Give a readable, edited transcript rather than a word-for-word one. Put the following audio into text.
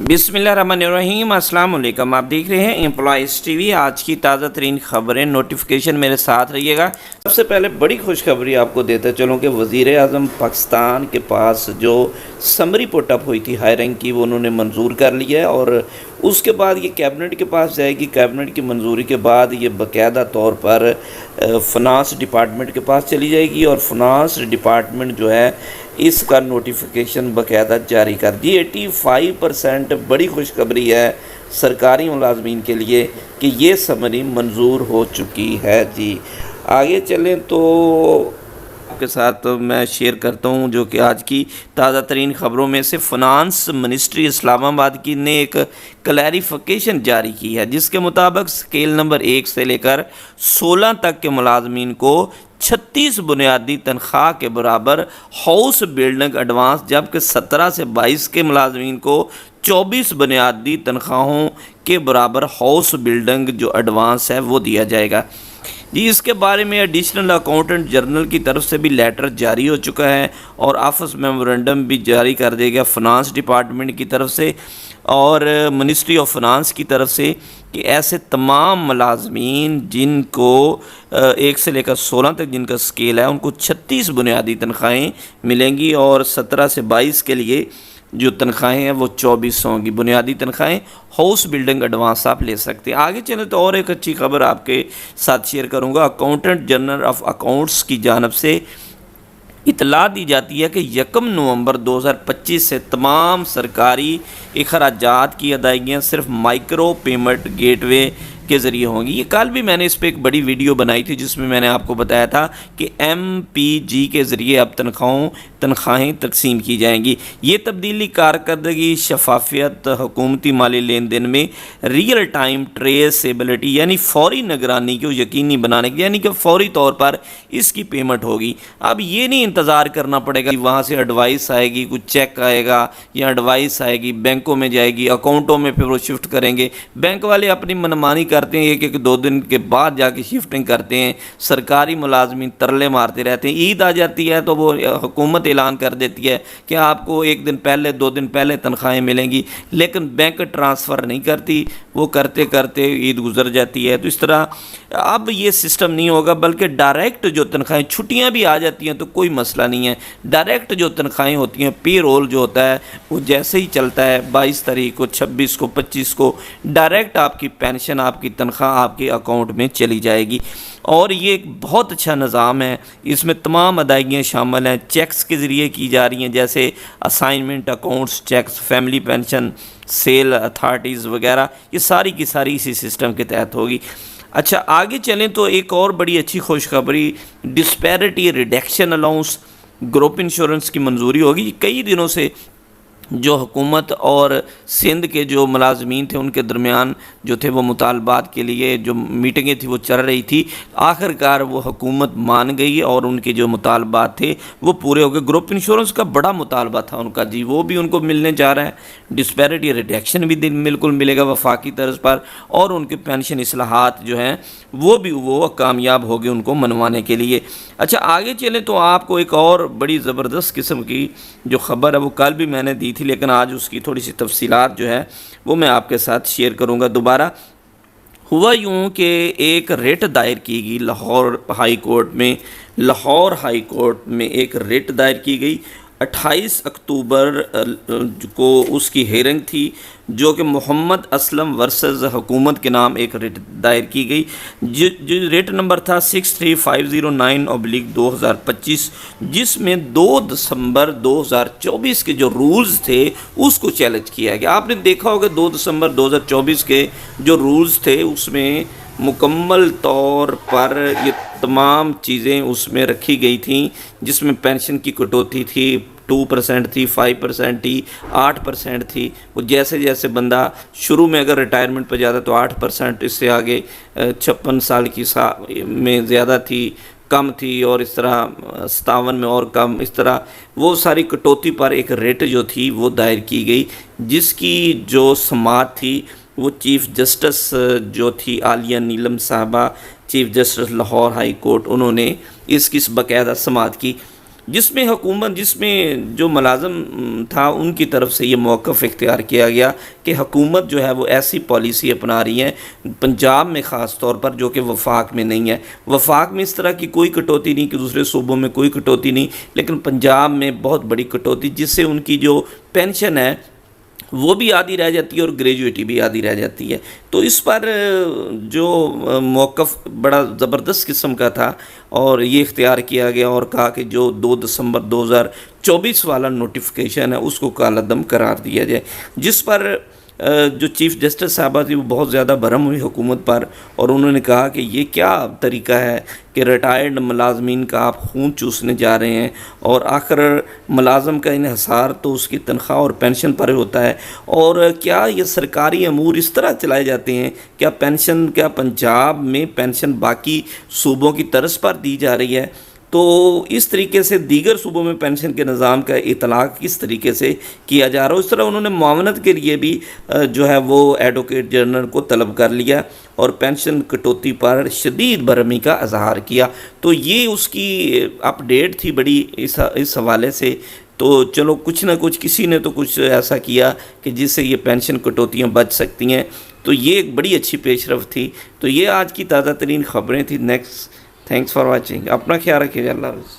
بسم اللہ الرحمن الرحیم، السلام علیکم۔ آپ دیکھ رہے ہیں امپلائیز ٹی وی۔ آج کی تازہ ترین خبریں، نوٹیفیکیشن میرے ساتھ رہیے گا۔ سب سے پہلے بڑی خوشخبری آپ کو دیتا چلوں کہ وزیر اعظم پاکستان کے پاس جو سمری پٹ اپ ہوئی تھی ہائرنگ کی، وہ انہوں نے منظور کر لیا ہے اور اس کے بعد یہ کیبنٹ کے پاس جائے گی۔ کیبنٹ کی منظوری کے بعد یہ باقاعدہ طور پر فنانس ڈپارٹمنٹ کے پاس چلی جائے گی اور فنانس ڈپارٹمنٹ جو ہے اس کا نوٹیفیکیشن باقاعدہ جاری کر دی۔ 85% بڑی خوشخبری ہے سرکاری ملازمین کے لیے کہ یہ سمری منظور ہو چکی ہے۔ جی آگے چلیں تو آپ کے ساتھ میں شیئر کرتا ہوں جو کہ آج کی تازہ ترین خبروں میں سے فنانس منسٹری اسلام آباد کی نے ایک کلیریفیکیشن جاری کی ہے، جس کے مطابق اسکیل نمبر 1 سے لے کر 16 تک کے ملازمین کو 36 بنیادی تنخواہ کے برابر ہاؤس بلڈنگ ایڈوانس، جبکہ 17 سے 22 کے ملازمین کو 24 بنیادی تنخواہوں کے برابر ہاؤس بلڈنگ جو ایڈوانس ہے وہ دیا جائے گا۔ جی اس کے بارے میں ایڈیشنل اکاؤنٹنٹ جنرل کی طرف سے بھی لیٹر جاری ہو چکا ہے اور آفس میمورنڈم بھی جاری کر دے گا فنانس ڈپارٹمنٹ کی طرف سے اور منسٹری آف فنانس کی طرف سے کہ ایسے تمام ملازمین جن کو 1 سے لے کر 16 تک جن کا اسکیل ہے ان کو 36 بنیادی تنخواہیں ملیں گی اور 17 سے 22 کے لیے جو تنخواہیں ہیں وہ 24 ہوں گی۔ بنیادی تنخواہیں ہاؤس بلڈنگ ایڈوانس آپ لے سکتے ہیں۔ آگے چلیں تو اور ایک اچھی خبر آپ کے ساتھ شیئر کروں گا۔ اکاؤنٹنٹ جنرل آف اکاؤنٹس کی جانب سے اطلاع دی جاتی ہے کہ 1 نومبر 2025 سے تمام سرکاری اخراجات کی ادائیگیاں صرف مائکرو پیمنٹ گیٹ وے کے ذریعے ہوں گی۔ یہ کل بھی میں نے اس پہ ایک بڑی ویڈیو بنائی تھی جس میں میں نے آپ کو بتایا تھا کہ MPG کے ذریعے اب تنخواہیں تقسیم کی جائیں گی۔ یہ تبدیلی کارکردگی، شفافیت، حکومتی مالی لین دین میں ریئل ٹائم ٹریسیبلٹی یعنی فوری نگرانی کو یقینی بنانے کی، یعنی کہ فوری طور پر اس کی پیمنٹ ہوگی۔ اب یہ نہیں انتظار کرنا پڑے گا کہ وہاں سے ایڈوائس آئے گی، کچھ چیک آئے گا یا ایڈوائس آئے گی، بینکوں میں جائے گی، اکاؤنٹوں میں پھر وہ شفٹ کریں گے۔ بینک والے اپنی منمانی کرتے ہیں، 1-2 دن کے بعد جا کے شفٹنگ کرتے ہیں۔ سرکاری ملازمین ترلے مارتے رہتے ہیں۔ عید آ جاتی ہے تو وہ حکومت اعلان کر دیتی ہے کہ آپ کو 1 دن پہلے 2 دن پہلے تنخواہیں ملیں گی، لیکن بینک ٹرانسفر نہیں کرتی، وہ کرتے کرتے عید گزر جاتی ہے۔ تو اس طرح اب یہ سسٹم نہیں ہوگا، بلکہ ڈائریکٹ جو تنخواہیں، چھٹیاں بھی آ جاتی ہیں تو کوئی مسئلہ نہیں ہے، ڈائریکٹ جو تنخواہیں ہوتی ہیں، پے رول جو ہوتا ہے وہ جیسے ہی چلتا ہے 22 تاریخ کو، 26 کو، 25 کو ڈائریکٹ آپ کی پینشن، آپ کی تنخواہ آپ کے اکاؤنٹ میں چلی جائے گی۔ اور یہ ایک بہت اچھا نظام ہے، اس میں تمام ادائیگیاں شامل ہیں، چیکس کے ذریعے کی جا رہی ہیں، جیسے assignment accounts cheques, family pension, cell authorities وغیرہ، یہ ساری کی ساری اسی سسٹم کے تحت ہوگی۔ اچھا آگے چلیں تو ایک اور بڑی اچھی خوشخبری، disparity reduction allowance group insurance کی منظوری ہوگی۔ کئی دنوں سے جو حکومت اور سندھ کے جو ملازمین تھے ان کے درمیان جو تھے وہ مطالبات کے لیے جو میٹنگیں تھیں وہ چل رہی تھی، آخر کار وہ حکومت مان گئی اور ان کے جو مطالبات تھے وہ پورے ہو گئے۔ گروپ انشورنس کا بڑا مطالبہ تھا ان کا، جی وہ بھی ان کو ملنے جا رہا ہے، ڈسپیرٹی ریڈکشن بھی بالکل ملے گا وفاقی طرز پر، اور ان کے پینشن اصلاحات جو ہیں وہ بھی وہ کامیاب ہوگی ان کو منوانے کے لیے۔ اچھا آگے چلیں تو آپ کو ایک اور بڑی زبردست قسم کی جو خبر ہے وہ کل بھی میں نے دی تھی، لیکن آج اس کی تھوڑی سی تفصیلات جو ہے وہ میں آپ کے ساتھ شیئر کروں گا دوبارہ۔ ہوا یوں کہ ایک ریٹ دائر کی گئی لاہور ہائی کورٹ میں ایک ریٹ دائر کی گئی 28 اکتوبر کو اس کی ہیئرنگ تھی، جو کہ محمد اسلم ورسز حکومت کے نام ایک ریٹ دائر کی گئی، جو ریٹ نمبر تھا 63509/2025، جس میں 2 دسمبر 2024 کے جو رولز تھے اس کو چیلنج کیا گیا۔ آپ نے دیکھا ہوگا 2 دسمبر 2024 کے جو رولز تھے اس میں مکمل طور پر یہ تمام چیزیں اس میں رکھی گئی تھیں، جس میں پینشن کی کٹوتی تھی، 2% تھی، 5% تھی، 8% تھی۔ وہ جیسے جیسے بندہ شروع میں اگر ریٹائرمنٹ پہ جاتا تو 8%، اس سے آگے 56 سال کی میں زیادہ تھی، کم تھی، اور اس طرح 57 میں اور کم، اس طرح وہ ساری کٹوتی پر ایک ریٹ جو تھی وہ دائر کی گئی، جس کی جو سماعت تھی وہ چیف جسٹس جو تھی عالیہ نیلم صاحبہ، chief justice Lahore high court, انہوں نے اس کی باقاعدہ سماعت کی۔ جس میں حکومت جس میں جو ملازم تھا ان کی طرف سے یہ موقف اختیار کیا گیا کہ حکومت جو ہے وہ ایسی پالیسی اپنا رہی ہے پنجاب میں خاص طور پر جو کہ وفاق میں نہیں ہے. وفاق میں اس طرح کی کوئی کٹوتی نہیں کہ دوسرے صوبوں میں کوئی کٹوتی نہیں، لیکن پنجاب میں بہت بڑی کٹوتی، جس سے ان کی جو پینشن ہے وہ بھی آدھی رہ جاتی ہے اور گریجویٹی بھی آدھی رہ جاتی ہے. تو اس پر جو موقف بڑا زبردست قسم کا تھا اور یہ اختیار کیا گیا اور کہا کہ جو 2 دسمبر 2024 والا نوٹیفیکیشن ہے اس کو کالعدم قرار دیا جائے، جس پر جو چیف جسٹس صاحبہ تھی وہ بہت زیادہ برہم ہوئی حکومت پر، اور انہوں نے کہا کہ یہ کیا طریقہ ہے کہ ریٹائرڈ ملازمین کا آپ خون چوسنے جا رہے ہیں، اور آخر ملازم کا انحصار تو اس کی تنخواہ اور پینشن پر ہوتا ہے، اور کیا یہ سرکاری امور اس طرح چلائے جاتے ہیں؟ کیا پنجاب میں پینشن باقی صوبوں کی طرز پر دی جا رہی ہے؟ تو اس طریقے سے دیگر صوبوں میں پینشن کے نظام کا اطلاق کس طریقے سے کیا جا رہا ہے؟ اس طرح انہوں نے معاونت کے لیے بھی جو ہے وہ ایڈوکیٹ جنرل کو طلب کر لیا اور پینشن کٹوتی پر شدید برہمی کا اظہار کیا. تو یہ اس کی اپڈیٹ تھی بڑی اس حوالے سے. تو چلو کچھ نہ کچھ کسی نے تو کچھ ایسا کیا کہ جس سے یہ پینشن کٹوتیاں بچ سکتی ہیں. تو یہ ایک بڑی اچھی پیش رفت تھی. تو یہ آج کی تازہ ترین خبریں تھیں. Thanks for watching. اپنا خیال رکھیے. اللہ حافظ.